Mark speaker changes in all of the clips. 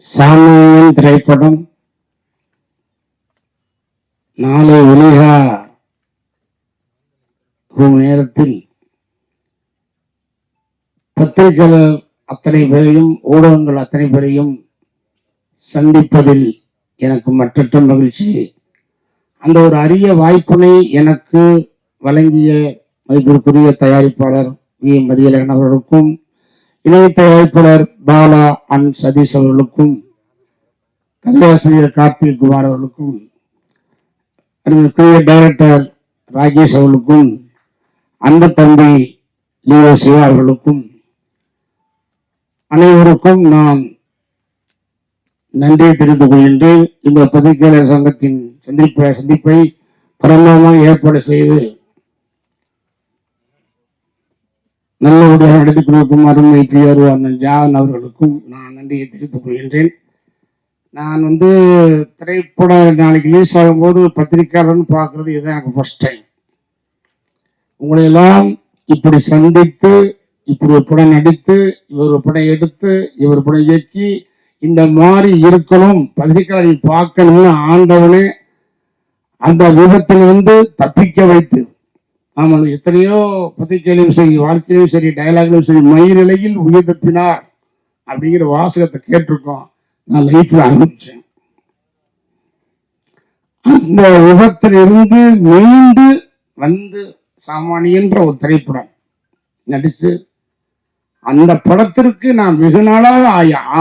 Speaker 1: சாமியின் திரைப்படம் நாளை வெளியாகும் நேரத்தில் பத்திரிகையாளர் அத்தனை பேரையும் ஊடகங்கள் அத்தனை பேரையும் சந்திப்பதில் எனக்கு மற்றற்ற மகிழ்ச்சி. அந்த ஒரு அரிய வாய்ப்பினை எனக்கு வழங்கிய மதிப்பிற்குரிய தயாரிப்பாளர் வி மதியழகன் அவர்களுக்கும், இணை தயாரிப்பாளர் பாலா அண்ட் சதீஷ் அவர்களுக்கும், கதையாசிரியர் கார்த்திக் குமார் அவர்களுக்கும், டைரக்டர் ராகேஷ் அவர்களுக்கும், அன்பு தம்பி லியோ சிவா அவர்களுக்கும், அனைவருக்கும் நான் நன்றியை தெரிவித்துக் கொள்கின்றேன். இந்த பத்திரிகையாளர் சங்கத்தின் சந்திப்பை பிரமாதமாக ஏற்பாடு செய்து நல்லபடியாக நடத்தி கொடுக்கும் அருமை பிஆர் அண்ணன் ஜான் அவர்களுக்கும் நான் நன்றியை தெரிவித்துக் கொள்கின்றேன். நான் திரைப்பட நாளைக்கு ரிலீஸ் ஆகும்போது பத்திரிகையாளர்னு பார்க்கறது இதுதான் எனக்கு ஃபர்ஸ்ட் டைம். உங்களை எல்லாம் இப்படி சந்தித்து, இப்படி ஒரு படம் நடித்து, இவர் ஒரு படம் எடுத்து, இவர் படம் இயக்கி, இந்த மாதிரி இருக்கணும், பத்திரிகையாளரை பார்க்கணும்னு ஆண்டவனே அந்த விபத்திலிருந்து தப்பிக்க வைத்து, ஆமாம், எத்தனையோ பத்திரிகையிலும் சரி, வாழ்க்கையிலும் சரி, டயலாக்லையும் சரி, மயிரிழையில் உயிர் தப்பினார் அப்படிங்கிற வாசகத்தை கேட்டிருக்கோம். நான் லைஃப்ல அனுப்பிச்சேன். அந்த விபத்திலிருந்து மீண்டு வந்து சாமானியன்ற ஒரு திரைப்படம் நடிச்சு, அந்த படத்திற்கு நான் வெகு நாளாக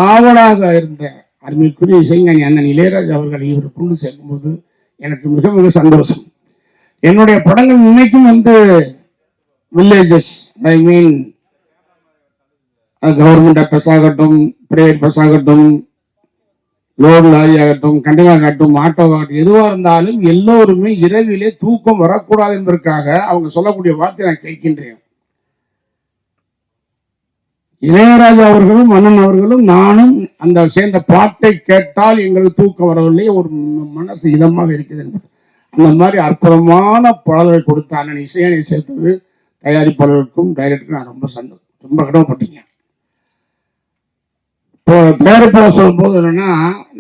Speaker 1: ஆவலாக இருந்த அருமைக்குரிய இசைஞானி அண்ணன் இளையராஜா அவர்களை இவர் கொண்டு சேர்க்கும்போது எனக்கு மிக மிக சந்தோஷம். என்னுடைய படங்கள் இன்னைக்கும் வில்லேஜஸ், ஐ மீன் கவர்மெண்ட் பஸ் ஆகட்டும், பிரைவேட் பஸ் ஆகட்டும், லோடு லாரி ஆகட்டும், கண்டெய்னர் ஆகட்டும், ஆட்டோ ஆகட்டும், எதுவாக இருந்தாலும் எல்லோருமே இரவிலே தூக்கம் வரக்கூடாது என்பதற்காக அவங்க சொல்லக்கூடிய வார்த்தை நான் கேட்கின்றேன். இளையராஜா அவர்களும் அண்ணன் அவர்களும் நானும் அந்த சேர்ந்த பாட்டை கேட்டால் எங்களுக்கு தூக்கம் வரவில்லை, ஒரு மனசு இதமாக இருக்குது என்பது. அந்த மாதிரி அற்புதமான பாடல்களை கொடுத்த அண்ணன் இசையனை சேர்த்தது தயாரிப்பாளருக்கும் டைரக்டருக்கும் நான் ரொம்ப கடமைப்பட்டீங்க. இப்போ தயாரிப்பாளர் சொல்லும் போது என்னன்னா,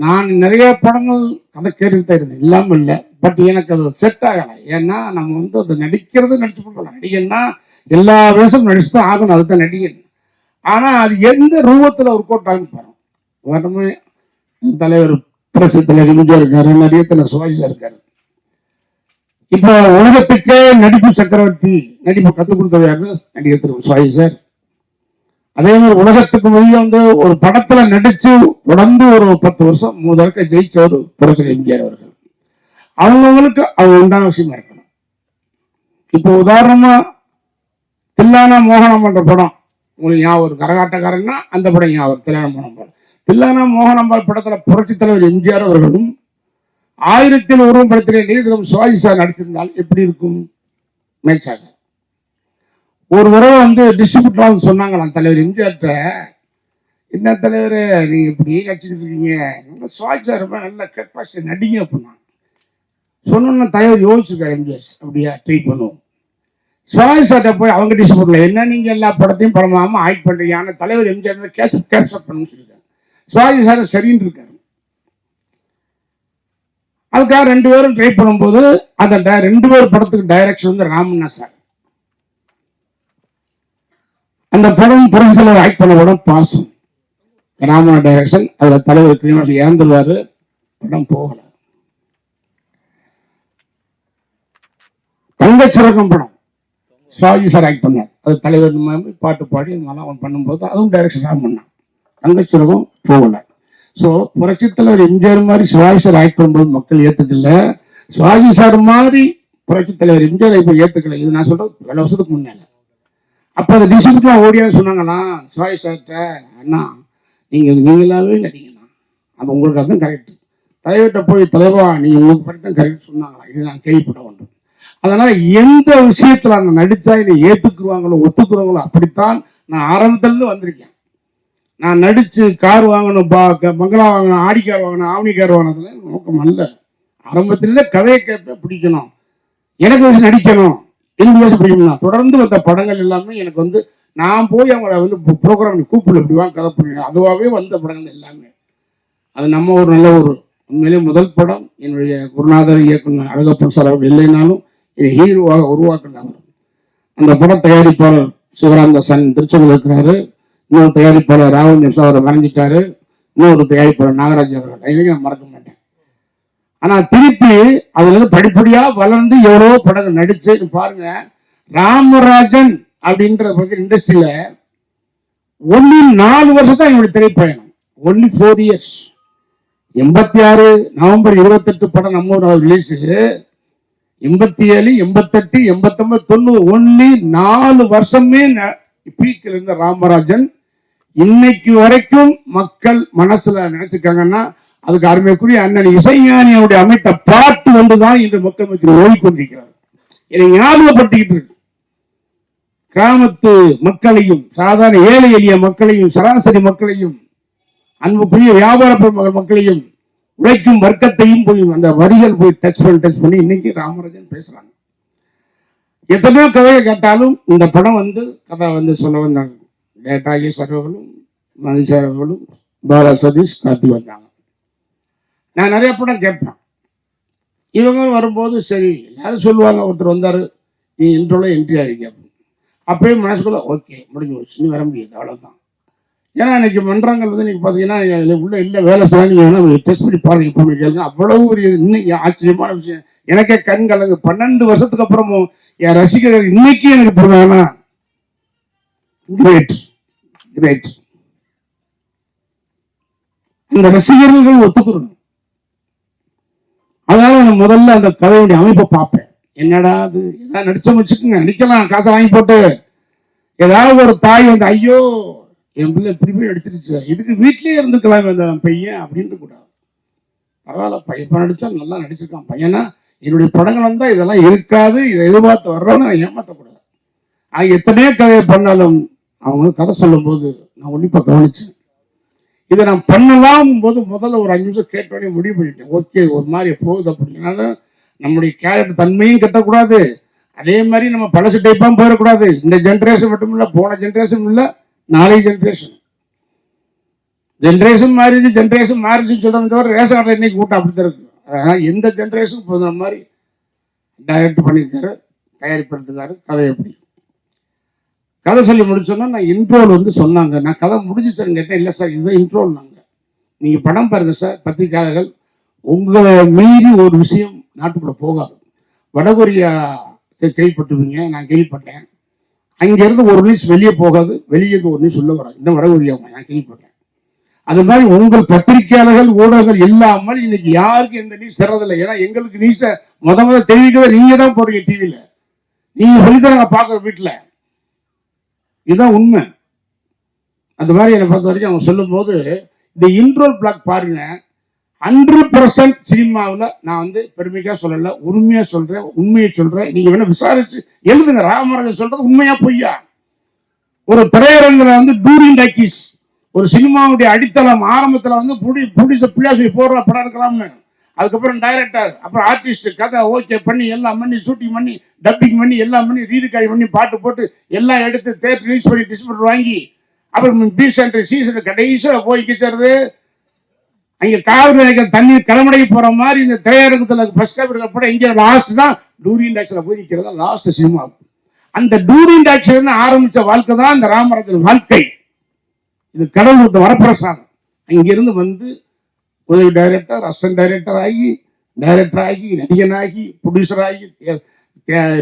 Speaker 1: நான் நிறைய படங்கள் கதை கேட்டுக்கிட்டே இருந்தேன், இல்லாமல் இல்லை. பட் எனக்கு அது செட் ஆகலை. ஏன்னா நம்ம அது நடிக்கிறது நடிச்சு கொடுக்கலாம். நடிகன்னா எல்லா வேஷமும் நடிச்சு தான் ஆகணும், அதுதான் நடிகன். ஆனா அது எந்த ரூபத்துல ஒரு கோட்டாங்க பாருங்க. தலைவர் புரட்சி தலைவர் எம்ஜிஆர் இருக்காரு, நடிகத்துல சுவாசியா இருக்காரு. இப்ப உலகத்துக்கே நடிப்பு சக்கரவர்த்தி, நடிப்பு கத்துக் கொடுத்தவர் நடிகர் திரு சுவாசி சார். அதே மாதிரி உலகத்துக்கு வெளியே ஒரு படத்துல நடிச்சு தொடர்ந்து ஒரு 10 வருஷம் முதற்க ஜெயிச்சவர் புரட்சி எம்ஜிஆர் அவர்கள். அவங்களுக்கு அவங்க உண்டான விஷயமா இருக்கணும். இப்போ உதாரணமா தில்லானா மோகனம் என்ற படம் உங்களுக்கு ஞாபகம், கரகாட்டக்காரன்னா அந்த படம் ஞாபகம், தில்லானா மோகனம். தில்லானா மோகனம்பால் படத்துல புரட்சி தலைவர் எம்ஜிஆர் அவர்களும் 1001 படத்திலே நீதிபதி சுவாசி சார் நடிச்சிருந்தால் எப்படி இருக்கும்? மேட்சாக ஒரு தடவை டிஸ்ட்ரிபியூட்டர் சொன்னாங்களாம் தலைவர் எம்ஜிஆர்ட்ட, என்ன தலைவர் நீங்க இப்படி நடிச்சுட்டு இருக்கீங்க, சுவாசி சார் ரொம்ப நல்ல கெப்பாசிட்டி நடிங்க அப்படின்னா சொன்னோன்னு தலைவர் யோசிச்சிருக்காரு எம்ஜிஆர், அப்படியா ட்ரை பண்ணுவோம். சுவாசி சார்ட்ட போய் அவங்க டிஸ்ட்ரிபியூட்டர்ல என்ன நீங்க எல்லா படத்தையும் படமாம ஆக்ட் பண்றீங்க, ஆனால் தலைவர் எம்ஜிஆர் கேப்சர் பண்ணணும்னு சொல்லியிருக்காரு. சுவாசி சார் சரின்னு இருக்காரு. அதுக்காக 2 பேரும் ட்ரை பண்ணும்போது அந்த 2 பேர் படத்துக்கு டைரக்ஷன் ராமண்ணா சார். அந்த படம் புரட்சியாளர் ஆக்ட் பண்ண படம் பாசம், ராமண்ணா டைரக்ஷன். அதுல தலைவர் இறந்துருவாரு, படம் போகல. தங்கச்சிறக்கம் படம் சுவாஜி சார் ஆக்ட் பண்ணார். அது தலைவர் பாட்டு பாடி அதெல்லாம் பண்ணும்போது அதுவும் டைரக்ஷன் ராமண்ணா. தங்கச்சிறகம் போகல. ஸோ புரட்சி தலைவர் எம்ஜிஆர் மாதிரி சிவாஜி சார் ஆக்ட் பண்ணும்போது மக்கள் ஏத்துக்கல, சிவாஜி சார் மாதிரி புரட்சி தலைவர் எம்ஜிஆர் இப்ப ஏத்துக்கல. இது நான் சொல்றது 7 வருஷத்துக்கு முன்னால. அப்ப அந்த டிஸ்ட்ரிபியூட்டர் ஓடியா சொன்னாங்கன்னா சிவாஜி சார்கிட்ட, அண்ணா நீங்களாவே நடிங்கண்ணா, அது உங்களுக்கு அதுதான் கரெக்ட். தலைவர்கிட்ட போய் தலைவா நீங்க உங்களுக்கு படித்தான் கரெக்ட் சொன்னாங்களா, இது நான் கேள்விப்பட வேண்டும். அதனால எந்த விஷயத்துல நான் நடிச்சா என்னை ஏத்துக்குருவாங்களோ ஒத்துக்குறவங்களோ அப்படித்தான் நான் ஆரம்பத்துல இருந்து வந்திருக்கேன். நான் நடிச்சு கார் வாங்கணும், பங்களா வாங்கணும், ஆடி கார் வாங்கணும், ஆவணி கார் வாங்கினதுல நோக்கம் அல்ல. ஆரம்பத்திலே கதையை கேட்ப பிடிக்கணும், எனக்கு நடிக்கணும், எனக்கு பேச பிடிக்கணும். தொடர்ந்து வந்த படங்கள் எல்லாமே எனக்கு நான் போய் அவங்கள ப்ரோக்ராம் கூப்பிடல, இப்படி வாங்க கதை பண்ணுங்க, அதுவாகவே வந்த படங்கள் எல்லாமே அது நம்ம ஒரு நல்ல ஒரு உண்மையிலே முதல் படம் என்னுடைய குருநாதர் இயக்குனர் அழகப்பன் சார் அவர் இல்லைனாலும் இதை ஹீரோவாக உருவாக்குனாங்க. அந்த படம் தயாரிப்பாளர் சிவராமதாசன் திருச்செந்தூர் இருக்கிறாரு, இன்னொரு தயாரிப்பாளர் ராவல் அவரை மறைஞ்சிட்டாரு, இன்னொரு தயாரிப்பாளர் நாகராஜ் அவர்கள், இதையும் நான் மறக்க மாட்டேன். ஆனா திருப்பி அதுல இருந்து படிப்படியா வளர்ந்து எவ்வளவோ படங்கள் நடிச்சு பாருங்க. ராமராஜன் அப்படின்ற இண்டஸ்ட்ரியில ஒன்லி 4 வருஷம் தான் என்னுடைய திரைப்பயணம், ஒன்லி 4 இயர்ஸ். 86 நவம்பர் 28 படம் நம்ம ஊர் ரிலீஸ், 87, 88, 89, 90 ஒன்லி 4 வருஷமே பீக்கில் இருந்த ராமராஜன் இன்னைக்கு வரைக்கும் மக்கள் மனசுல நினைச்சிருக்காங்கன்னா அதுக்கு அருமைக்குரிய அண்ணன் இசைஞானியுடைய அமைத்த பாட்டு ஒன்றுதான் இன்று மக்கள் மத்தியில் ஓடிக்கொண்டிருக்கிறார். இதை ஞாபகப்படுத்திக்கிட்டு இருக்கு. கிராமத்து மக்களையும் சாதாரண ஏழை எளிய மக்களையும் சராசரி மக்களையும் அன்புக்குரிய வியாபார மக்களையும் உழைக்கும் வர்க்கத்தையும் போய் அந்த வரிகள் போய் டச் பண்ணி இன்னைக்கு ராமராஜன் பேசுறாங்க. எத்தனையோ கதையை கேட்டாலும் இந்த படம் கதை சொல்ல வந்தாங்க. டேட்டாகி சர்வர்களும் மதிசார் அவர்களும் பாலா சதீஷ் கார்த்தி வந்தாங்க. நான் நிறைய படம் கேட்பேன். இவங்க வரும்போது சரி எல்லாரும் சொல்லுவாங்க, ஒருத்தர் வந்தாரு நீ இன்ட்ரோல என்ட்ரி ஆகிக்க, அப்பயே மனசுக்குள்ள ஓகே முடிஞ்சு போச்சு, நீ வர முடியாது அவ்வளவுதான். ஏன்னா இன்னைக்கு மன்றங்கள் இன்னைக்கு பார்த்தீங்கன்னா உள்ள இல்லை வேலை செய்யணும், டெஸ்ட் பண்ணி பாருங்க இப்போ கேளுங்க, அவ்வளவு ஒரு இன்னைக்கு ஆச்சரியமான விஷயம். எனக்கே கண் கலங்கு. 12 வருஷத்துக்கு அப்புறமும் என் ரசிகர்கள் இன்னைக்கு எனக்கு புரியுதாங்கன்னா கிரேட் கிரேட். இந்த ரசிகர்கள் ஒத்துக்கிறோம். அதனால நான் முதல்ல அந்த கதையுடைய அமைப்பை பார்ப்பேன். என்னடா அது ஏதாவது நடிச்ச வச்சுக்கோங்க, நடிக்கலாம் காசை வாங்கி போட்டு. ஏதாவது ஒரு தாய் ஐயோ என் பிள்ளை இப்படி நடிச்சிருச்சு, இதுக்கு வீட்லயே இருந்துக்கலாம் அந்த பையன் அப்படின்னு கூடாது. பரவாயில்ல பையன் நடிச்சா நல்லா நடிச்சிருக்கான் பையனா, என்னுடைய படங்கள் வந்தா இதெல்லாம் இருக்காது, இதை எதிர்பார்த்து வர்றோன்னு நான் ஏமாற்றக்கூடாது. எத்தனையோ கதையை பண்ணாலும் அவங்க கதை சொல்லும் போது நான் உன்னிப்பா கவனிச்சேன். இதை நான் பண்ணலாம் போது முதல்ல ஒரு 5 நிமிஷம் கேட்டோடனே முடிவு பண்ணிட்டேன். ஓகே ஒரு மாதிரி போகுது அப்படின்னால நம்முடைய கேரக்டர் தன்மையும் கட்டக்கூடாது, அதே மாதிரி நம்ம பழசு டைப்பாக போயிடக்கூடாது. இந்த ஜென்ரேஷன் மட்டும் இல்லை, போன ஜென்ரேஷன் இல்லை, நாளைய ஜென்ரேஷன் மாறிச்சு, ஜென்ரேஷன் மாறிச்சுன்னு சொல்றதை தவிர ரேஷன் கார்டு இன்னைக்கு கூட்டம் அப்படித்தான் இருக்கு. அதனால் எந்த ஜென்ரேஷன் போகிற மாதிரி டைரக்ட் பண்ணியிருக்காரு, தயாரிப்படுத்துக்காரு. கதை எப்படி கதை சொல்லி முடிச்சோன்னா நான் இன்ட்ரோல் சொன்னாங்க. நான் கதை முடிஞ்சிச்சான்னு கேட்டேன். இல்லை சார் இதுதான் இன்ட்ரோல். நாங்கள் நீங்கள் படம் பாருங்க சார், பத்திரிகையாளர்கள் உங்களை மீறி ஒரு விஷயம் நாட்டுக்குள்ள போகாது. வடகொரியா கேள்விப்பட்டுவீங்க, நான் கேள்விப்பட்டேன். அங்கிருந்து ஒரு நியூஸ் வெளியே போகாது, வெளியே ஒரு நியூஸ் உள்ள வராது. இந்த வடகொரியா நான் கேள்விப்பட்டேன். அது மாதிரி உங்கள் பத்திரிகையாளர்கள் ஊடகங்கள் இல்லாமல் இன்னைக்கு யாருக்கு எந்த நியூஸ் தரதில்லை. ஏன்னா எங்களுக்கு நியூஸை முதல்ல தெரிவிக்கிறத நீங்க தான் போறீங்க டிவியில, நீங்க சொல்லித்தராங்க பார்க்குற வீட்டில். இதுதான் உண்மை. அந்த மாதிரி என்னை பொறுத்த வரைக்கும் அவங்க சொல்லும் போது இந்த இன்ட்ரோல் பிளாக் பாருங்க. 100% சினிமாவில் நான் பெருமைக்காக சொல்லல, உரிமையா சொல்றேன், உண்மையை சொல்றேன். நீங்க வேணா விசாரிச்சு எழுதுங்க. ராமராஜன் சொல்றது உண்மையா பொய்யா? ஒரு திரையரங்குல டூரிங் டாக்கீஸ் ஒரு சினிமாவுடைய அடித்தளம் ஆரம்பத்தில் பிள்ளையாசி போடுற படம் எடுக்கலாம்னு, அதுக்கப்புறம் டைரக்டர், அப்புறம் ஆர்டிஸ்ட், கதை ஓகே பண்ணி எல்லாம் பண்ணி ஷூட்டிங் பண்ணி டப்பிங் பண்ணி எல்லாம் பண்ணி ரீரிகார்ட் பண்ணி பாட்டு போட்டு எல்லாம் எடுத்து தேட்டர் ரிலீஸ் பண்ணி டிஸ்ட்ரிபியூட்டர் வாங்கி அப்புறம் பி சென்டர் சி சென்டர் கடைசியில் போய் கிச்சறது. அங்கே காவிரி நினைக்கிற தண்ணீர் கடமடை போற மாதிரி இந்த திரையரங்கத்தில் ஃபர்ஸ்ட் காப்பி படம் இங்கே லாஸ்ட் தான் டூரிங் டாக்ஸில் போய் நிற்கிறது லாஸ்ட் சினிமா. அந்த டூரிங் டாக்ஸில் ஆரம்பிச்ச வாழ்க்கை தான் இந்த ராமராஜன் வாழ்க்கை. இது கடவுளுக்கு வரப்பிரசாதம். அங்கிருந்து உதவி டைரக்டர், அசிஸ்டன்ட் டைரக்டர் ஆகி, டைரக்டர் ஆகி, நடிகனாகி, ப்ரொடியூசர் ஆகி,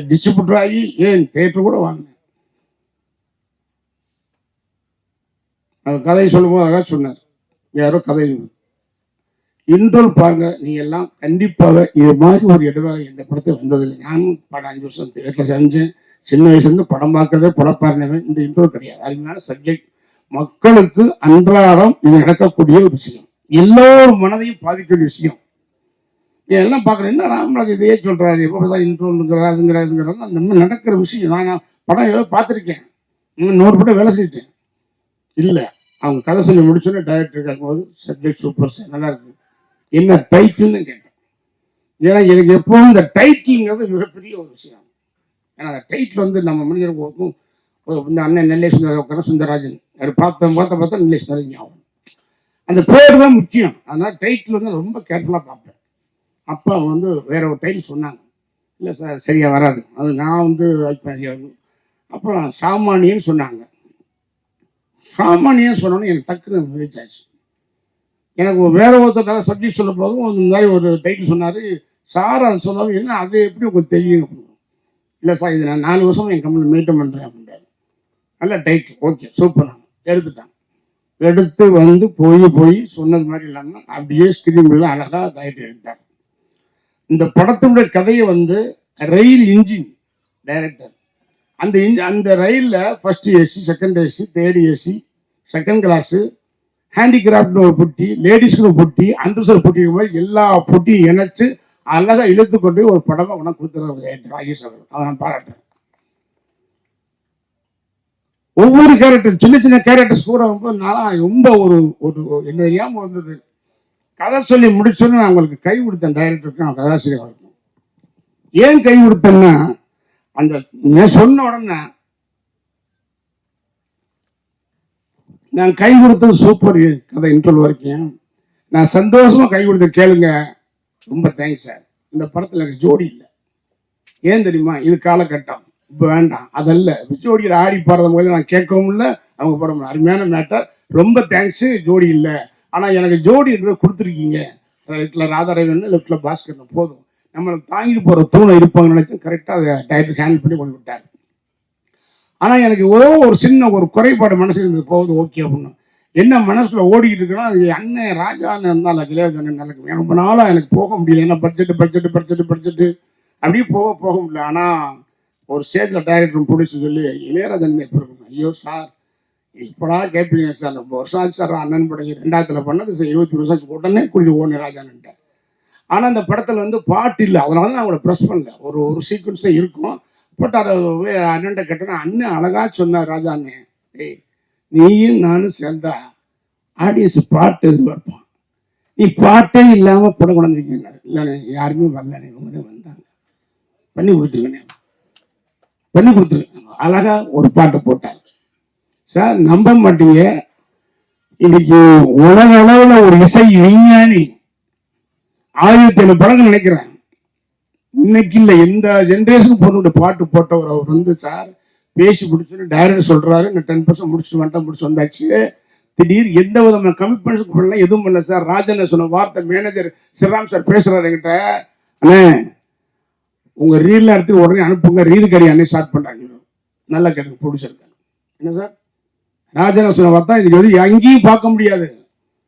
Speaker 1: டிஸ்ட்ரிபியூட்டர் ஆகி, ஏன் தியேட்டர் கூட வாங்கினேன். கதை சொல்லும்போது அழகா சொன்னார் யாரோ கதை. இன்ட்ரோல் பாருங்க, நீங்க எல்லாம் கண்டிப்பாக இது மாதிரி ஒரு இடமாக இந்த படத்தை வந்ததில்லை. நானும் படம் 5 வருஷம் தியேட்டர்ல செஞ்சேன். சின்ன வயசுலேருந்து படம் பார்க்கறதே படப்பாருனவே. இந்த இன்ட்ரோல் கிடையாது. அருமையான சப்ஜெக்ட், மக்களுக்கு அன்றாடம் இது நடக்கக்கூடிய ஒரு விஷயம், எல்லோரும் மனதையும் பாதிக்கக்கூடிய விஷயம். எல்லாம் பார்க்குறேன், என்ன ராமராஜ் இதையே சொல்றாரு, எப்போதான் இன்ட்ரோலுங்கிறாருங்கிறதுங்கிறது நம்ம நடக்கிற விஷயம். நான் படம் ஏதோ பார்த்துருக்கேன், 100 படம் வேலை செஞ்சுட்டேன். இல்லை அவங்க கதை சொல்லி முடிச்சோன்னே டைரக்டர் கேட்கும்போது சப்ஜெக்ட் சூப்பர் சார் நல்லா இருக்கு, என்ன டைட்டில்னு கேட்டேன். ஏன்னா எனக்கு எப்பவும் இந்த டைட்டில்ங்கிறது மிகப்பெரிய ஒரு விஷயம். ஏன்னா அந்த டைட்டில் நம்ம மனிதர்களுக்கும் இந்த அண்ணன் நெல்லை சுந்தர சுந்தரராஜன் பார்த்தா நெல்லை சுந்தரராஜன் ஆகும். அந்த பேர் தான் முக்கியம். அதனால டைட்டில் வந்து ரொம்ப கேர்ஃபுல்லாக பார்ப்பேன். அப்போ வந்து வேற ஒரு டைட்டில் சொன்னாங்க, இல்லை சார் சரியா வராது, அது நான் வந்து அப்புறம் சாமானியன்னு சொன்னாங்க. சாமானியன்னு சொன்னோன்னே எனக்கு டக்குன்னு ரீச் ஆச்சு. எனக்கு வேற ஒருத்தருக்காக சப்ஜெக்ட் சொல்ல போதும் இந்த மாதிரி ஒரு டைட்டில் சொன்னார். சார் அதை சொல்லாமல் என்ன அது எப்படி உங்களுக்கு தெரியும் அப்படின்னு. இல்லை சார் இது நான் 4 வருஷம் என் கம்பெனி மெயின்டைன் பண்ணுறேன் அப்படின்றாரு. நல்ல டைட்டில், ஓகே சூப்பர். எடுத்துட்டாங்க. எடுத்து வந்து போய் சொன்னது மாதிரி இல்லாமல் அப்படியே ஸ்கிரீன்ல அழகாக டைட்டில் எடுத்தார். இந்த படத்தினுடைய கதையை வந்து ரயில் இன்ஜின் டைரக்டர், அந்த ரயிலில் first AC, second AC, third AC, second class, ஹேண்டிகிராஃப்ட்னு ஒரு பொட்டி, லேடிஸ்னு ஒரு பொட்டி, அண்டர்சர் பொட்டி மாதிரி எல்லா பொட்டியும் இணைச்சு அழகாக இழுத்து கொண்டு ஒரு படமாக உனக்கு கொடுத்துருவாங்க ராஜேஷ் அவர்கள். அதை நான் பாராட்டுறேன். ஒவ்வொரு கேரக்டர், சின்ன சின்ன கேரக்டர்ஸ் கூட நான் ரொம்ப ஒரு என்ன தெரியாமல் வந்தது. கதை சொல்லி முடிச்சோன்னு நான் உங்களுக்கு கை கொடுத்தேன் டைரக்டருக்கும் கதாசிரியர்களுக்கும். ஏன் கை கொடுத்தேன்னா, அந்த சொன்ன உடனே நான் கை கொடுத்தது சூப்பர் கதை இன்ட்ரோல் வரைக்கும் நான் சந்தோஷமா கை கொடுத்த கேளுங்க, ரொம்ப தேங்க்ஸ் சார். இந்த படத்தில் எனக்கு ஜோடி இல்லை. ஏன் தெரியுமா, இது காலகட்டம், இப்போ வேண்டாம் அதல்ல. ஜோடியில் ஆடி பாடுற போது நான் கேட்கவும் இல்லை, அவங்க படம் அருமையான மேட்டர், ரொம்ப தேங்க்ஸ். ஜோடி இல்லை, ஆனால் எனக்கு ஜோடி கொடுத்துருக்கீங்க. லெஃப்டில் ராதாரவன், லெஃப்டில் பாஸ்கர், போதும் நம்மளுக்கு தாங்கிட்டு போகிற தூணை இருப்பாங்கன்னு நினச்சி கரெக்டாக அதை டைரக்டர் ஹேண்டில் பண்ணி கொண்டு விட்டார். ஆனால் எனக்கு ஒரு சின்ன ஒரு குறைபாடு மனசில் இருந்தது, போகுது ஓகே அப்படின்னு. என்ன மனசில் ஓடிக்கிட்டு இருக்குன்னா, அது அண்ணன் ராஜான்னு இருந்தாலும் இளையராஜன் எனக்கு ரொம்ப நாளாக எனக்கு போக முடியல. ஏன்னா பட்ஜெட்டு அப்படியே போக முடியல. ஆனால் ஒரு ஸ்டேஜில் டைரக்டர் பிடிச்சி சொல்லி, இளையராஜன் எப்போ இருக்கணும், ஐயோ சார் இப்படா கேட்பீங்க சார், ரொம்ப வருஷம் ஆச்சு சார் அண்ணன் படம் 2000 பண்ணது சார், 20 வருஷம் ஆச்சு, உடனே குளிச்சு ஓடுனேன் ராஜான்ட்டேன். ஆனால் அந்த படத்தில் வந்து பாட்டு இல்லை, அதனால தான் நான் அவங்கள ப்ரெஸ் பண்ணல. ஒரு சீக்வன்ஸே இருக்கும், பட் அதை அண்ணன்ட்ட கேட்டேன்னா அண்ணன் அழகாக சொன்னார், ராஜா அண்ணன் ஏய் நீயும் நானும் சேர்ந்தா ஆடியன்ஸ் பாட்டு எதிர்பார்ப்பான், நீ பாட்டே இல்லாமல் படம் கொண்டாந்துருக்கீங்க. இல்லைண்ணே யாருமே வரலண்ணே, இவங்க வந்தாங்க, பண்ணி கொடுத்துருக்கேன். அழகா ஒரு பாட்டு போட்டார் சார். நம்ப மாட்டீங்க, இன்னைக்கு உலக அளவில் ஒரு இசை விஞ்ஞானி 1007 படங்கள் நினைக்கிறேன், இன்னைக்கு இல்லை எந்த ஜென்ரேஷன் பொண்ணு பாட்டு போட்டவர் அவர் வந்து சார் பேசி முடிச்சுன்னு டைரக்டர் சொல்றாரு, நான் 10% முடிச்சு வந்தாச்சு. திடீர் எந்த விதமான கமிட்மெண்ட்ஸ் பண்ணல, எதுவும் பண்ணல சார். ராஜன் சொன்ன வார்த்தை, மேனேஜர் சிவராம் சார் பேசுறாரு என்கிட்ட, அண்ணே உங்க ரீல் எடுத்து உடனே அனுப்புங்க, ரீல் கடி அன்னை ஸ்டார்ட் பண்றாங்க. நல்ல கணக்கு பிடிச்சிருக்காங்க. என்ன சார் ராஜன் சொன்ன வார்த்தை இதுக்கு வந்து எங்கேயும் பார்க்க முடியாது.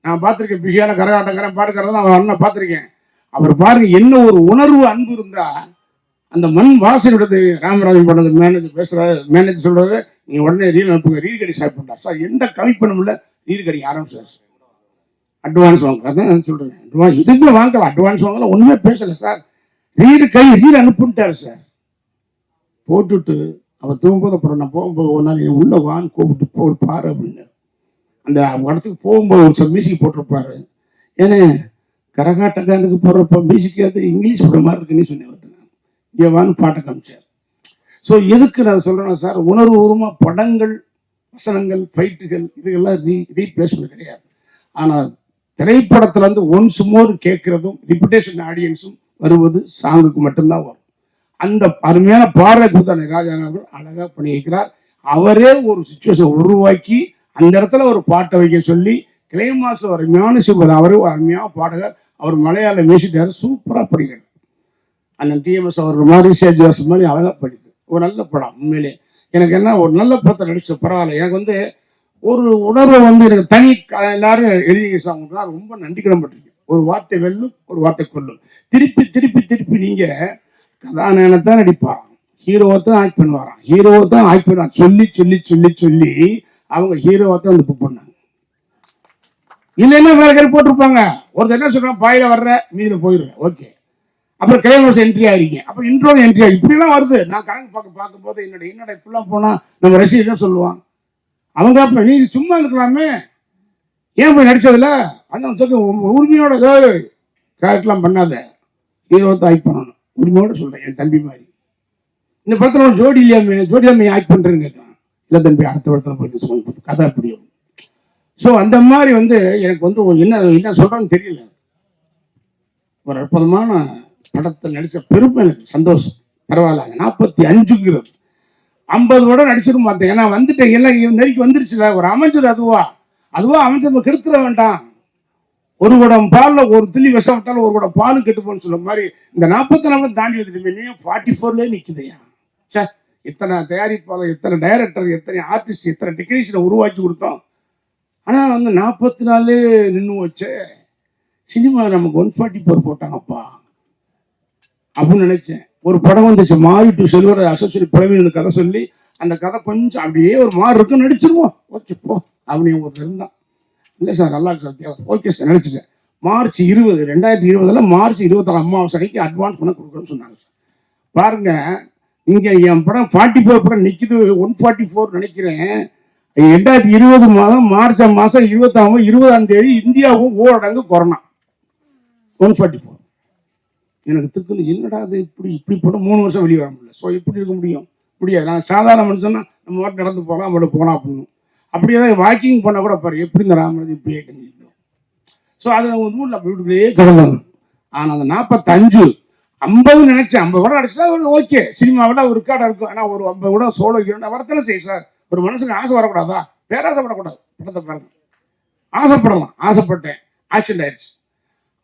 Speaker 1: நான் பார்த்துருக்கேன், பிஸியான கரகாட்டக்காரன் பாட்டுக்காரன் நான் அண்ணன் பார்த்துருக்கேன். அவர் பாருங்க, என்ன ஒரு உணர்வு அன்பு இருந்தா அந்த மண் வாசனை. ராமராஜன் பண்ணது மேனேஜர் பேசுறாரு, மேனேஜர் சொல்றாரு நீங்க உடனே ரீல் அனுப்புங்க, ரீல் கடி ஸ்டார்ட் பண்றாரு சார். எந்த கமிட்மெண்ட்டும் இல்லை, ரீல் கடி ஆரம்பிச்சார். அட்வான்ஸ் வாங்க, அதான் சொல்றேன், இதுக்குள்ள வாங்கலாம், அட்வான்ஸ் வாங்கலாம், ஒண்ணுமே பேசல சார். Reel அனுப்பிட்டாரு sir. போட்டுட்டு அவன் தூங்கும்போது, அப்புறம் நான் போகும்போது ஒரு நாள் உள்ள வான்னு கூப்பிட்டு போய் பாரு அப்படின்னு. அந்த இடத்துக்கு போகும்போது ஒரு மியூசிக் போட்டிருப்பாரு. ஏன்னா கரகாட்டக்காரனுக்கு போடுறப்ப மியூசிக் அது இங்கிலீஷ் போடுற மாதிரி இருக்குன்னு சொன்னேன். இங்கே வான்னு பாட்டை காமிச்சார். ஸோ எதுக்கு நான் சொல்றேன்னா சார், உணர்வுபூர்வமாக படங்கள், வசனங்கள், ஃபைட்டுகள் இதுக்கெல்லாம் ரீப்ளேஸ்மெண்ட் கிடையாது. ஆனால் திரைப்படத்தில் வந்து ஒன்ஸ் மோர் கேட்கறதும் ரிப்பிட்டேஷன் ஆடியன்ஸும் வருவது சாங்குக்கு மட்டும்தான் வரும். அந்த அருமையான பாடலை கொடுத்த ராஜா அவர்கள் அழகாக பண்ணி வைக்கிறார். அவரே ஒரு சுச்சுவேஷன் உருவாக்கி அந்த இடத்துல ஒரு பாட்டை வைக்க சொல்லி, கிளைமாஸ் அருமையான சிவர், அவரே ஒரு அருமையான பாடகர், அவர் மலையாள மியூசிக் சூப்பராக படிக்கிறார். அந்த டிஎம்எஸ் அவர்கள் மாதிரி, சேஜ்வாஸ் மாதிரி அழகாக படிக்குது. ஒரு நல்ல படம் உண்மையிலே. எனக்கு என்ன ஒரு நல்ல படத்தை நடிச்ச பரவாயில்ல. எனக்கு வந்து ஒரு உணர்வை வந்து எனக்கு தனி எல்லாரும் எழுதிங்க சார், ரொம்ப நன்றி கடன்பட்டிருக்கேன். ஒரு வார்த்தை வெல்லும், ஒரு வார்த்தை கொல்லும். திருப்பி திருப்பி திருப்பி நீங்க கதாநாயகத்தான் நடிப்பாராம், ஹீரோவை தான் ஆக்ட் பண்ணுவாராம், ஹீரோவை தான் ஆக்ட் பண்ணுவாங்க சொல்லி சொல்லி சொல்லி சொல்லி அவங்க ஹீரோவை தான் வந்து புக் பண்ணாங்க. இல்லைன்னா வேற கரு போட்டிருப்பாங்க. ஒருத்தர் என்ன சொல்றான், பாயில வர்ற மீதில போயிடுறேன், ஓகே. அப்புறம் கிளைமாஸ் என்ட்ரி ஆயிருக்கீங்க, அப்புறம் இன்ட்ரோ என்ட்ரி ஆகி இப்படிலாம் வருது. நான் கணக்கு பார்க்கும்போது என்னோட இப்படிலாம் போனா நம்ம ரசிகர் என்ன சொல்லுவான், அவங்க அப்ப நீ சும்மா இருக்கலாமே, ஏன் போய் நடிச்சதுல அந்த உரிமையோட ஏதாவது கேரக்டர்லாம் பண்ணாத, ஹீரோவை தான் ஆக்ட் பண்ணணும். உரிமையோட சொல்றேன், என் தம்பி மாதிரி. இந்த படத்துல ஒரு ஜோடி இல்லையாமே ஆக்ட் பண்றேன்னு கேட்கலாம். இல்லை தம்பி, அடுத்த படத்துல போய் கதை அப்படி. ஸோ ஸோ அந்த மாதிரி வந்து எனக்கு வந்து ஒரு என்ன சொல்றேன்னு தெரியல. ஒரு அற்புதமான படத்தில் நடிச்ச பெருமை எனக்கு சந்தோஷம். பரவாயில்ல, 45ங்கிறது 50 வருடம் நடிச்சிடும் பார்த்தேன். ஏன்னா வந்துட்டேன், எல்லாம் நெருக்கி வந்துருச்சுல, ஒரு அமைஞ்சது அதுவா அமைஞ்சது கெடுத்துட வேண்டாம். ஒரு குடம் பால்ல ஒரு துளி விஷம் விட்டாலும் ஒரு குடம் பாலும் கெட்டுப்போன்னு சொல்ல மாதிரி இந்த 44 தாண்டி வந்துட்டு 44லேயே நிற்குதையா. சே, இத்தனை தயாரிப்பாளர், எத்தனை டைரக்டர், எத்தனை ஆர்டிஸ்ட், எத்தனை டெக்னீஷியனை உருவாக்கி கொடுத்தோம். ஆனால் வந்து 44 நின்று வச்சு சினிமா நமக்கு 144 போட்டாங்கப்பா அப்படின்னு நினைச்சேன். ஒரு படம் வந்துச்சு, மாறி டு செல்வர் அசோசியேட் பிரவீன் கதை சொல்லி, அந்த கதை கொஞ்சம் அப்படியே ஒரு மாறு இருக்கு, நடிச்சிருவோம் ஓகே போ அப்படின்னு ஒருத்தர் இருந்தான். இல்லை சார் நல்லா இருக்கு சார், ஓகே சார் நடிச்சிட்டேன். மார்ச் 20 2020 மார்ச் 26 அமாவாசை அன்னைக்கு அட்வான்ஸ் பண்ண கொடுக்குறேன்னு சொன்னாங்க சார். பாருங்க, இங்கே என் படம் 44 படம் நிற்குது, 144 நினைக்கிறேன். 2020 மார்ச் மாதம் 20ஆம் தேதி இந்தியாவும் ஊரடங்கு கொரோனா 144. எனக்கு திக்குன்னு என்னடா அது இப்படி போட 3 வருஷம் வெளியே வர முடியல. ஸோ இப்படி இருக்க முடியாது. நான் சாதாரண மனுஷன்னா நம்ம வாட்டி நடந்து போகலாம், நம்மளோட போகலாம் அப்படின்னு. அப்படியே தான் வாக்கிங் பண்ண கூட பாரு எப்படி இந்த ராமராஜ் இப்படி ஆகிட்டு. ஸோ அது நம்ம ஊரில் அப்படி வீட்டுக்குள்ளேயே கிடந்தாங்க. ஆனால் அந்த 45 50 நினைச்சேன். 50 கூட அடிச்சா ஓகே, சினிமாவில் ஒரு ரெக்கார்டாக இருக்கும். ஆனால் ஒரு 50 கூட சோழ ஹீரோனா வரத்தானே செய்யும் சார். ஒரு மனுஷனுக்கு ஆசை வரக்கூடாதா? பேராசைப்படக்கூடாது. படத்தை பாருங்க, ஆசைப்படலாம். ஆசைப்பட்டேன், ஆக்சிடென்ட் ஆயிடுச்சு.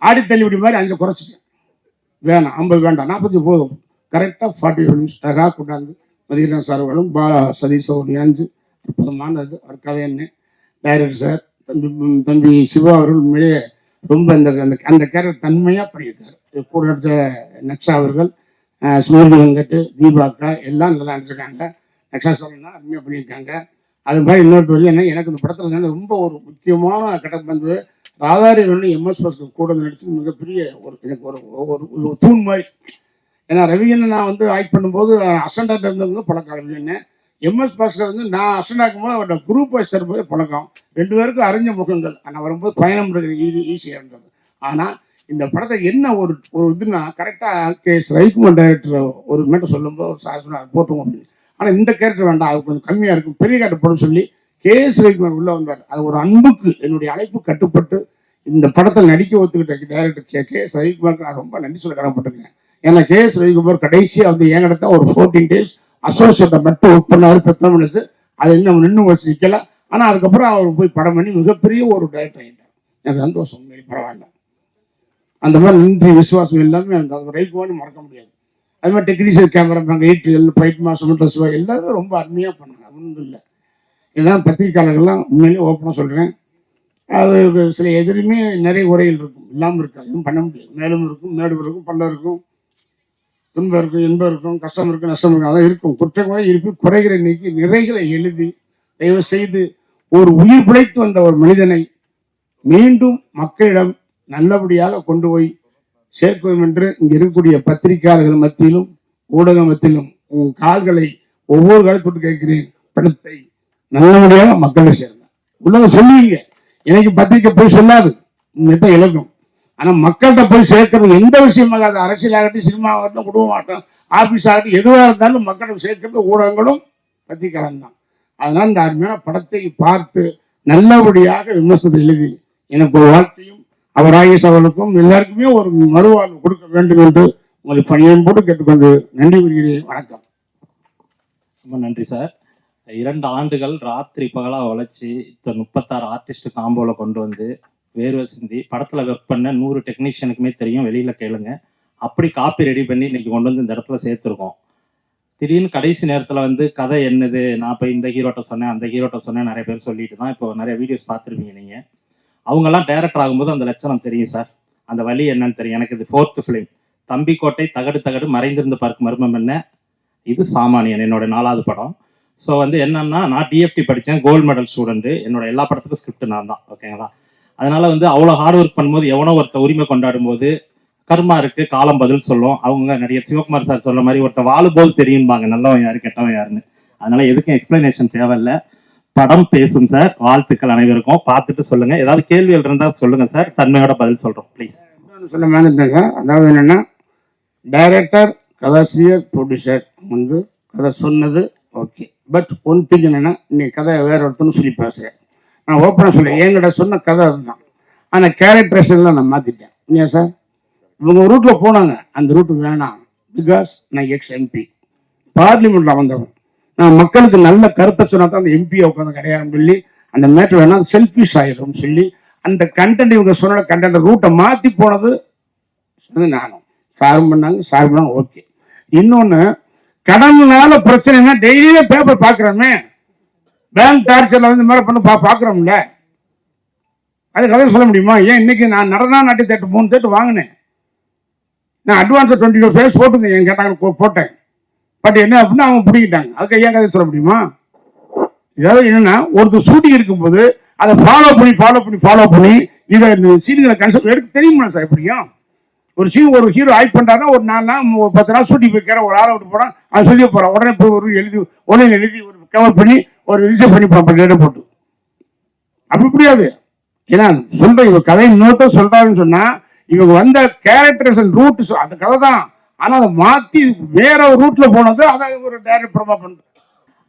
Speaker 1: ஆடி தள்ளிவிடி மாதிரி 5 குறைச்சிட்டேன். வேணாம் 50 வேண்டாம், 40 போதும். கரெக்டாக 40 ஃபிலிம்ஸ் அழகாக கொண்டாந்து மதியன் சார்களும் பாலா சதீஷ் இணைஞ்சு அற்புதமானது ஒரு கதை. என்ன டைரக்டர் சார் தம்பி சிவா அவர்கள் உண்மையிலே ரொம்ப அந்த கேரக்டர் தன்மையாக பண்ணியிருக்காரு. கூட நடித்த நக்ஷா அவர்கள், சுமதி வெங்கட், தீபாக்கா எல்லாம் நல்லா நடிச்சிருக்காங்க. நக்ஷா சார்னா அருமையாக பண்ணியிருக்காங்க. அது மாதிரி இன்னொருத்தர் வந்து என்ன, எனக்கு இந்த படத்தில் ரொம்ப ஒரு முக்கியமான கட்டம் வந்து ராதாரி எம்எஸ் பாஸ்கர் கூட நடிச்சது மிகப்பெரிய ஒரு எனக்கு ஒரு தூண் மாதிரி. ஏன்னா ரவிகண்ணை நான் வந்து ஆக்ட் பண்ணும்போது அசண்டாக இருந்தது பழக்கம். ரவிகண்ணை எம்எஸ் பாஸ்கர் வந்து நான் அசண்டாக்கும் போது அவரோட குரூப் வைஸ் தரும்போது பழக்கம். 2 பேருக்கும் அறிஞ்ச முகங்கள். ஆனால் வரும்போது பயணம் ஈஸியாக இருந்தது. ஆனால் இந்த படத்தை என்ன ஒரு இதுனா கரெக்டாக கேஎஸ் ரவிக்குமார் டைரக்டர் ஒரு மேட்டர் சொல்லும்போது சார் சொன்னார் போட்டுவோம் அப்படின்னு. ஆனால் இந்த கேரக்டர் வேண்டாம், அது கொஞ்சம் கம்மியாக இருக்கும், பெரிய கேரக்டர் போட சொல்லி கேஎஸ் ரவிக்குமார் உள்ளே வந்தார். அது ஒரு அன்புக்கு என்னுடைய அழைப்பு கட்டுப்பட்டு இந்த படத்தில் நடிக்க ஒத்துக்கிட்ட டைரக்டர் கேஎஸ் ரவிக்குமாருக்கு நான் ரொம்ப நன்றி சொல்ல கடமைப்பட்டிருக்கேன். ஏன்னா கேஎஸ் ரவிக்குமார் கடைசியாக வந்து என்கிட்ட ஒரு 14 days அசோசியேட்டை மட்டும் ஒர்க் பண்ணாரு 10 minutes. அது இன்னும் நின்று வச்சு நிற்கல. ஆனால் அதுக்கப்புறம் அவர் போய் படம் பண்ணி மிகப்பெரிய ஒரு டைரக்டர் ஆகிட்டார். எனக்கு சந்தோஷம், பரவாயில்ல. அந்த மாதிரி நன்றி விசுவாசம் எல்லாமே எனக்கு ரவிக்குமார் மறக்க முடியாது. அது மாதிரி technician cameraman, editor, fight master, எல்லாருமே ரொம்ப அருமையாக பண்ணாங்க. ஒன்றும் இல்லை. இதெல்லாம் பத்திரிகையாளர்கள்லாம் உண்மையிலேயே ஓப்பனாக சொல்கிறேன். அது சில எதிலுமே நிறைய உரைகள் இருக்கும், இல்லாமல் இருக்காது, எதுவும் பண்ண முடியாது. மேலும் இருக்கும், மேடு இருக்கும், பள்ளம் இருக்கும், துன்பம் இருக்கும், இன்பம் இருக்கும், கஷ்டம் இருக்கும், நஷ்டம் இருக்கும், அதான் இருக்கும். குற்றங்களை இருப்பி குறைகளை நீக்கி நிறைகளை எழுதி தயவு செய்து ஒரு உயிர் பிழைத்து வந்த ஒரு மனிதனை மீண்டும் மக்களிடம் நல்லபடியாக கொண்டு போய் சேர்க்கும் என்று இங்கே இருக்கக்கூடிய பத்திரிகையாளர்கள் மத்தியிலும் ஊடக மத்தியிலும் உங்கள் கால்களை ஒவ்வொரு காலத்தொட்டு கேட்கிறேன். படத்தை நல்லபடியாக மக்களை சேர்ந்த உள்ளதை சொல்லுவீங்க. எனக்கு பத்திரிக்கை போய் சொல்லாது, தான் எழுதும். ஆனால் மக்கள்கிட்ட போய் சேர்க்கறது எந்த விஷயமாக, அது அரசியலாகட்டும், சினிமா ஆகட்டும், குடும்பம் ஆகட்டும், ஆஃபீஸ் ஆகட்டும், எதுவாக இருந்தாலும் மக்களுக்கு சேர்க்கறது ஊடகங்களும் பத்திரிகையாளர் தான். அதனால் இந்த அருமையான படத்தை பார்த்து நல்லபடியாக விமர்சனத்தை எழுதி எனக்கு ஒரு வாழ்த்தையும் அவர் ராகேஷ் அவர்களுக்கும் எல்லாருக்குமே ஒரு மறுவாழ்வு கொடுக்க வேண்டும் என்று உங்களை பணியம் போட்டு கேட்டுக்கொண்டு நன்றி கூறுகிறேன். வணக்கம்.
Speaker 2: ரொம்ப நன்றி சார். 2 ஆண்டுகள் ராத்திரி பகலாக உழைச்சி 36 ஆர்டிஸ்ட் காம்போவில் கொண்டு வந்து வேர்வை சிந்தி படத்தில் ஒர்க் பண்ண 100 டெக்னீஷியனுக்குமே தெரியும், வெளியில் கேளுங்க. அப்படி காப்பி ரெடி பண்ணி இன்னைக்கு கொண்டு வந்து இந்த இடத்துல சேர்த்துருக்கோம். திடீர்னு கடைசி நேரத்தில் வந்து கதை என்னது, நான் இப்போ இந்த ஹீரோட்ட சொன்னேன், அந்த ஹீரோட்ட சொன்னேன், நிறைய பேர் சொல்லிட்டு தான் இப்போ நிறைய வீடியோஸ் பார்த்துருப்பீங்க நீங்கள். அவங்கெல்லாம் டைரக்டர் ஆகும்போது அந்த லட்சணம் தெரியும் சார், அந்த வழி என்னன்னு தெரியும். எனக்கு இது 4th ஃபிலிம். தம்பிக்கோட்டை, தகடு மறைந்திருந்து பார்க்கும் மர்மம் என்ன, இது சாமானியன் என்னோட 4வது படம். ஸோ வந்து என்னன்னா, நான் டிஎஃப்டி படித்தேன், கோல்டு மெடல் ஸ்டூடெண்ட். என்னோட எல்லா படத்துக்கும் ஸ்கிரிப்ட் நான் தான், ஓகேங்களா. அதனால வந்து அவ்வளோ ஹார்ட் ஒர்க் பண்ணும்போது எவனோ ஒருத்த உரிமை கொண்டாடும் போது கர்மா இருக்கு, காலம் பதில் சொல்லும். அவங்க நடிகர் சிவகுமார் சார் சொல்ல மாதிரி ஒருத்த வாழும்போது தெரியும்பாங்க நல்லவன் யாரு கெட்டவன் யாருன்னு. அதனால எதுக்கும் எக்ஸ்பிளனேஷன் தேவையில்லை, படம் பேசும் சார். வாழ்த்துக்கள் அனைவருக்கும். பார்த்துட்டு சொல்லுங்க, ஏதாவது கேள்விகள் இருந்தால் சொல்லுங்க சார், தன்மையோட பதில் சொல்றோம் ப்ளீஸ்.
Speaker 1: சொல்ல மாதிரி சார், அதாவது என்னன்னா, டைரக்டர், கதாசிரியர், ப்ரொடியூசர் வந்து கதை சொன்னது ஓகே. பட் ஒன் திங் என்னன்னா, இன்னைக்கு கதை வேற ஒருத்தன்னு சொல்லி பேசுகிறேன். நான் ஓப்பனாக சொல்ல என்கிட்ட சொன்ன கதை அதுதான். ஆனால் கேரக்டரைசேஷன்லாம் நான் மாற்றிட்டேன். இல்லையா சார்? இவங்க ஒரு ரூட்டில் போனாங்க, அந்த ரூட்டு வேணாம். பிகாஸ் நான் எக்ஸ்-எம்பி, பார்லிமெண்ட்டில் வந்தவன். நான் மக்களுக்கு நல்ல கருத்தை சொன்னா தான் அந்த எம்பியை உட்காந்து கிடையாதுன்னு சொல்லி அந்த மேட்டர் வேணாம் செல்ஃபிஷ் ஆயிடும்னு சொல்லி அந்த கண்டென்ட் இவங்க சொன்ன கண்டென்ட் ரூட்டை மாற்றி போனது நானும். சாரும் பண்ணாங்க, சார் பண்ணாங்க, ஓகே. இன்னொன்று, கடனால பிரச்சனைனா டெய்லியே பேப்பர் பார்க்குறோமே, பேங்க் டார்ச்சரில் வந்து மேலே பண்ண பார்க்குறோம்ல, அது கதை சொல்ல முடியுமா? ஏன் இன்னைக்கு நான் நடனா நாட்டி தேட்டு 3 தேட்டு வாங்கினேன். நான் அட்வான்ஸை 22 ஃபேஸ் போட்டுருந்தேன், என் கேட்டாங்க போட்டேன். பட் என்ன அப்படின்னா அவங்க பிடிக்கிட்டாங்க. அதுக்கு ஏன் கதை சொல்ல முடியுமா? இதாவது என்னன்னா, ஒருத்தர் ஷூட்டிங் இருக்கும்போது அதை ஃபாலோ பண்ணி இதை சீனுங்களை கன்செப்ட் எடுக்க தெரியுமா சார்? எப்படியும் ஒரு சீன் ஒரு ஹீரோ ஆக்ட் பண்ணுறாருன்னா ஒரு 4 நாள் 10 நாள் ஷூட்டிங் போய்க்கிற ஒரு ஆளை விட்டு போனால் அவன் சொல்லி போகிறான். உடனே போய் ஒரு எழுதி ஒரு கவர் பண்ணி ஒரு ரிஜிஸ்டர் பண்ணி போட்டு அப்படி முடியாது. ஏன்னா சொல்ற இவங்க கதை இன்னொருத்தர் சொல்றாருன்னு சொன்னா இவங்க வந்த கேரக்டரைசேஷன் ரூட் அந்த கதை தான். ஆனா அதை மாத்தி வேற ஒரு ரூட்ல போனது அதை ஒரு டைரக்ட் ப்ரொமோ பண்றேன்.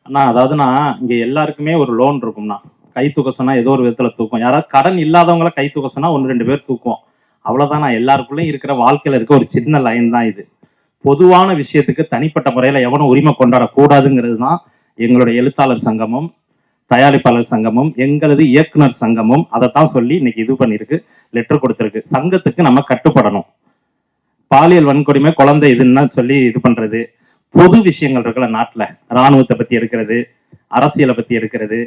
Speaker 2: அண்ணா அதாவதுண்ணா இங்க எல்லாருக்குமே ஒரு லோன் இருக்கும்ண்ணா. கை தூக்க சொன்னா ஏதோ ஒரு விதத்துல தூக்கும். யாராவது கடன் இல்லாதவங்கள கை தூக்க சொன்னா 1-2 பேர் தூக்குவோம். அவ்வளவுதான். நான் எல்லாருக்குள்ளயும் இருக்கிற வாழ்க்கையில இருக்க ஒரு சின்ன லைன் தான் இது. பொதுவான விஷயத்துக்கு தனிப்பட்ட முறையில எவனும் உரிமை கொண்டாடக்கூடாதுங்கிறது தான் எங்களுடைய எழுத்தாளர் சங்கமும் தயாரிப்பாளர் சங்கமும் எங்களது இயக்குனர் சங்கமும் அதைத்தான் சொல்லி இன்னைக்கு இது பண்ணிருக்கு, லெட்டர் கொடுத்திருக்கு. சங்கத்துக்கு நம்ம கட்டுப்படணும். பாலியல் வன்கொடுமை குழந்தை இதுன்னு சொல்லி இது பண்றது, பொது விஷயங்கள் இருக்குல்ல நாட்டுல, இராணுவத்தை பத்தி எடுக்கிறது, அரசியலை பத்தி எடுக்கிறது,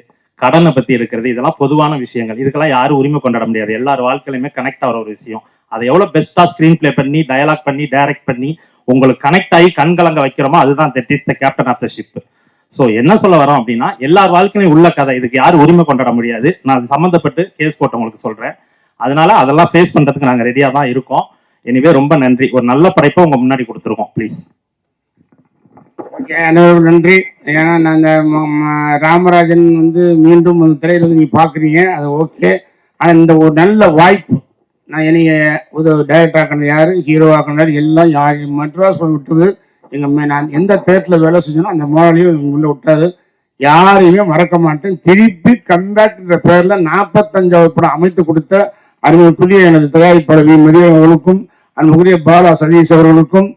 Speaker 2: கடனை பத்தி எடுக்கிறது, இதெல்லாம் பொதுவான விஷயங்கள். இதுக்கெல்லாம் யாரும் உரிமை கொண்டாட முடியாது. எல்லார் வாழ்க்கையிலுமே கனெக்ட் ஆகிற ஒரு விஷயம். அதை எவ்வளவு பெஸ்டா ஸ்கிரீன் பிளே பண்ணி டயலாக் பண்ணி டைரக்ட் பண்ணி உங்களுக்கு கனெக்ட் ஆகி கண்கலங்க வைக்கிறோமோ அதுதான் that is the captain of the ship. So என்ன சொல்ல வரோம் அப்படின்னா, எல்லார் வாழ்க்கையிலும் உள்ள கதை, இதுக்கு யாரும் உரிமை கொண்டாட முடியாது. நான் அது சம்மந்தப்பட்டு கேஸ் போட்டவங்களுக்கு சொல்றேன். அதனால அதெல்லாம் ஃபேஸ் பண்றதுக்கு நாங்கள் ரெடியா தான் இருக்கோம். எனிவே ரொம்ப நன்றி. ஒரு நல்ல படைப்பை உங்க முன்னாடி கொடுத்துருக்கோம். ப்ளீஸ்.
Speaker 1: நன்றி. ஏன்னா நாங்கள் ராமராஜன் வந்து மீண்டும் அந்த திரையில் வந்து நீங்கள் பார்க்குறீங்க, அது ஓகே. ஆனால் இந்த ஒரு நல்ல வாய்ப்பு, நான் என்னைய டைரக்டர் ஆக்கினது யார், ஹீரோ ஆக்கினது எல்லாம் மெட்ராஸ் விட்டது நான் எந்த தேட்டரில் வேலை செஞ்சோனோ அந்த மாடலையும் உள்ள விட்டாரு. யாரையுமே மறக்க மாட்டேன். திருப்பி கம்பேக்ட்ன்ற பேரில் 45வது படம் அமைத்து கொடுத்த அருமைக்குரிய எனது தயாரிப்பாளர் மதிய அவர்களுக்கும் அன்புக்குரிய பாலா சதீஷ் அவர்களுக்கும்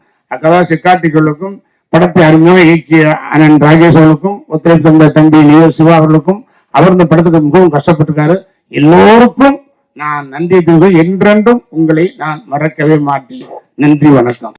Speaker 1: கதா சிக்கார்த்திகளுக்கும் படத்தை அருமையாக இயக்கிய அண்ணன் ராகேஷ் அவர்களுக்கும் ஒத்துழைப்பு தந்த தம்பி சிவா அவர்களுக்கும் அவர் இந்த படத்துக்கு மிகவும் கஷ்டப்பட்டிருக்காரு. எல்லோருக்கும் நான் நன்றி தெரிவித்து என்றென்றும் உங்களை நான் மறக்கவே மாட்டேன். நன்றி, வணக்கம்.